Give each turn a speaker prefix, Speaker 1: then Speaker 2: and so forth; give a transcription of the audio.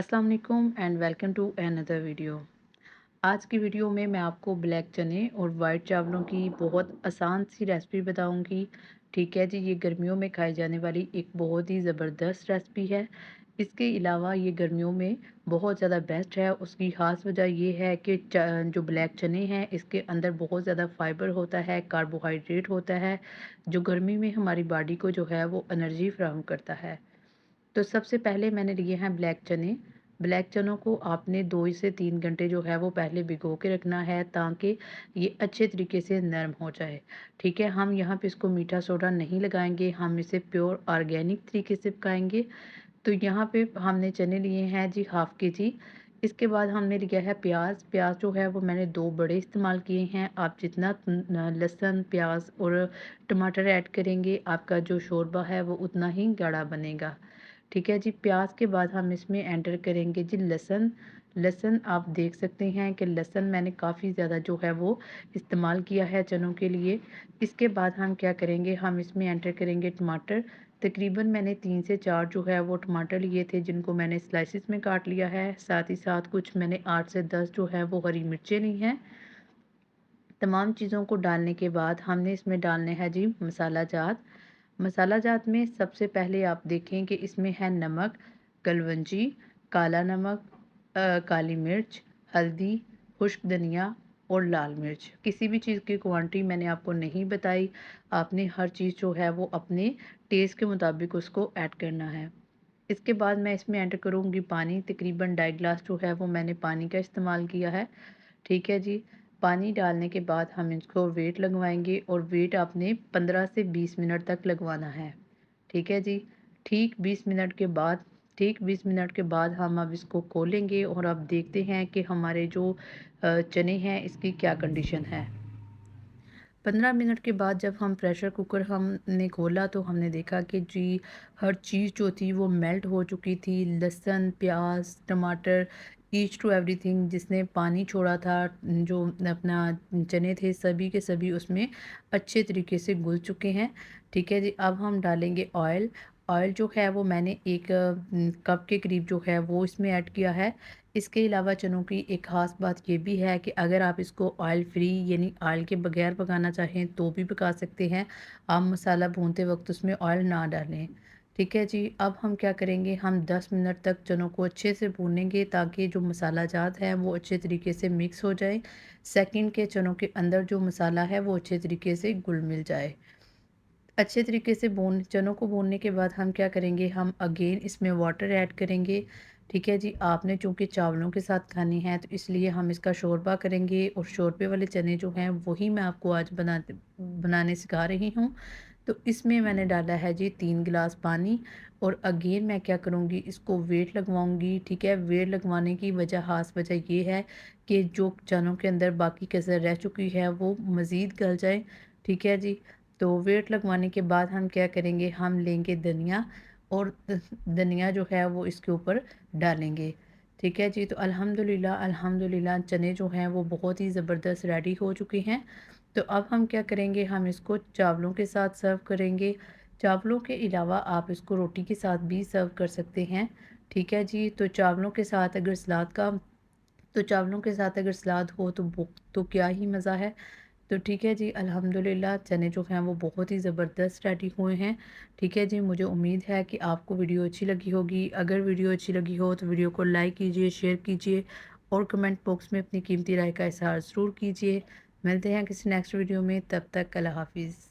Speaker 1: अस्सलाम वालेकुम and welcome to another video. आज की वीडियो में मैं आपको ब्लैक चने और वाइट चावलों की बहुत आसान सी रेसिपी बताऊंगी। ठीक है जी, ये गर्मियों में खाई जाने वाली एक बहुत ही ज़बरदस्त रेसिपी है। इसके अलावा ये गर्मियों में बहुत ज़्यादा बेस्ट है। उसकी ख़ास वजह ये है कि जो ब्लैक चने हैं इसके अंदर बहुत ज़्यादा फाइबर होता है, कार्बोहाइड्रेट होता है, जो गर्मी में हमारी बॉडी को जो है वो एनर्जी फ्राहम करता है। तो सबसे पहले मैंने लिए हैं ब्लैक चने। ब्लैक चनों को आपने 2 से 3 घंटे जो है वो पहले भिगो के रखना है ताकि ये अच्छे तरीके से नरम हो जाए। ठीक है, हम यहाँ पे इसको मीठा सोडा नहीं लगाएंगे, हम इसे प्योर ऑर्गेनिक तरीके से पकाएंगे। तो यहाँ पे हमने चने लिए हैं जी हाफ़ केजी। इसके बाद हमने लिया है प्याज। प्याज जो है वो मैंने 2 बड़े इस्तेमाल किए हैं। आप जितना लहसुन, प्याज और टमाटर ऐड करेंगे आपका जो शोरबा है वो उतना ही गाढ़ा बनेगा। ठीक है जी, प्याज के बाद हम इसमें एंटर करेंगे जी लहसुन। लहसुन आप देख सकते हैं कि लहसुन मैंने काफ़ी ज़्यादा जो है वो इस्तेमाल किया है चनों के लिए। इसके बाद हम क्या करेंगे, हम इसमें एंटर करेंगे टमाटर। तकरीबन मैंने 3 से 4 जो है वो टमाटर लिए थे जिनको मैंने स्लाइसिस में काट लिया है। साथ ही साथ कुछ मैंने 8 से 10 जो है वो हरी मिर्चें ली हैं। तमाम चीज़ों को डालने के बाद हमने इसमें डालने हैं जी मसाला जात। मसाला जात में सबसे पहले आप देखें कि इसमें है नमक, कलवंजी, काला नमक, काली मिर्च, हल्दी, खुश्क धनिया और लाल मिर्च। किसी भी चीज़ की क्वांटिटी मैंने आपको नहीं बताई। आपने हर चीज़ जो है वो अपने टेस्ट के मुताबिक उसको ऐड करना है। इसके बाद मैं इसमें एंटर करूँगी पानी। तकरीबन 2.5 गिलास जो है वो मैंने पानी का इस्तेमाल किया है। ठीक है जी। पानी डालने के बाद हम इसको वेट लगवाएँगे और वेट आपने 15 से 20 मिनट तक लगवाना है। ठीक है जी। ठीक 20 मिनट के बाद ठीक 20 मिनट के बाद हम अब इसको खोलेंगे और अब देखते हैं कि हमारे जो चने हैं इसकी क्या कंडीशन है। 15 मिनट के बाद जब हम प्रेशर कुकर हमने खोला तो हमने देखा कि जी हर चीज़ जो थी वो मेल्ट हो चुकी थी। लहसुन, प्याज, टमाटर, ईच टू एवरीथिंग जिसने पानी छोड़ा था, जो अपना चने थे सभी के सभी उसमें अच्छे तरीके से घुल चुके हैं। ठीक है जी, अब हम डालेंगे ऑयल। ऑयल जो है वो मैंने एक कप के करीब जो है वो इसमें ऐड किया है। इसके अलावा चनों की एक ख़ास बात ये भी है कि अगर आप इसको ऑयल फ्री यानी ऑयल के बगैर पकाना चाहें तो भी पका सकते हैं। आप मसाला भूनते वक्त उसमें ऑयल ना डालें। ठीक है जी, अब हम क्या करेंगे, हम 10 मिनट तक चनों को अच्छे से भूनेंगे ताकि जो मसाला जात है वो अच्छे तरीके से मिक्स हो जाए। सेकंड के चनों के अंदर जो मसाला है वो अच्छे तरीके से घुल मिल जाए। अच्छे तरीके से चनों को भूनने के बाद हम क्या करेंगे, हम अगेन इसमें वाटर ऐड करेंगे। ठीक है जी, आपने चूँकि चावलों के साथ खानी है तो इसलिए हम इसका शोरबा करेंगे और शोरबे वाले चने जो हैं वही मैं आपको आज बनाने सिखा रही हूँ। तो इसमें मैंने डाला है जी 3 गिलास पानी और अगेन मैं क्या करूँगी, इसको वेट लगवाऊँगी। ठीक है, वेट लगवाने की ख़ास वजह ये है कि जो चनों के अंदर बाकी कसर रह चुकी है वो मज़ीद गल जाए। ठीक है जी। तो वेट लगवाने के बाद हम क्या करेंगे, हम लेंगे धनिया और धनिया जो है वो इसके ऊपर डालेंगे। ठीक है जी, तो अल्हम्दुलिल्लाह अल्हम्दुलिल्लाह चने जो हैं वो बहुत ही ज़बरदस्त रेडी हो चुके हैं। तो अब हम क्या करेंगे, हम इसको चावलों के साथ सर्व करेंगे। चावलों के अलावा आप इसको रोटी के साथ भी सर्व कर सकते हैं। ठीक है जी, तो चावलों के साथ अगर सलाद हो तो क्या ही मज़ा है। तो ठीक है जी, अल्हम्दुलिल्लाह चने जो हैं वो बहुत ही ज़बरदस्त रेडी हुए हैं। ठीक है जी, मुझे उम्मीद है कि आपको वीडियो अच्छी लगी होगी। अगर वीडियो अच्छी लगी हो तो वीडियो को लाइक कीजिए, शेयर कीजिए और कमेंट बॉक्स में अपनी कीमती राय का इज़हार ज़रूर कीजिए। मिलते हैं किसी नेक्स्ट वीडियो में, तब तक अल्लाह हाफ़िज़।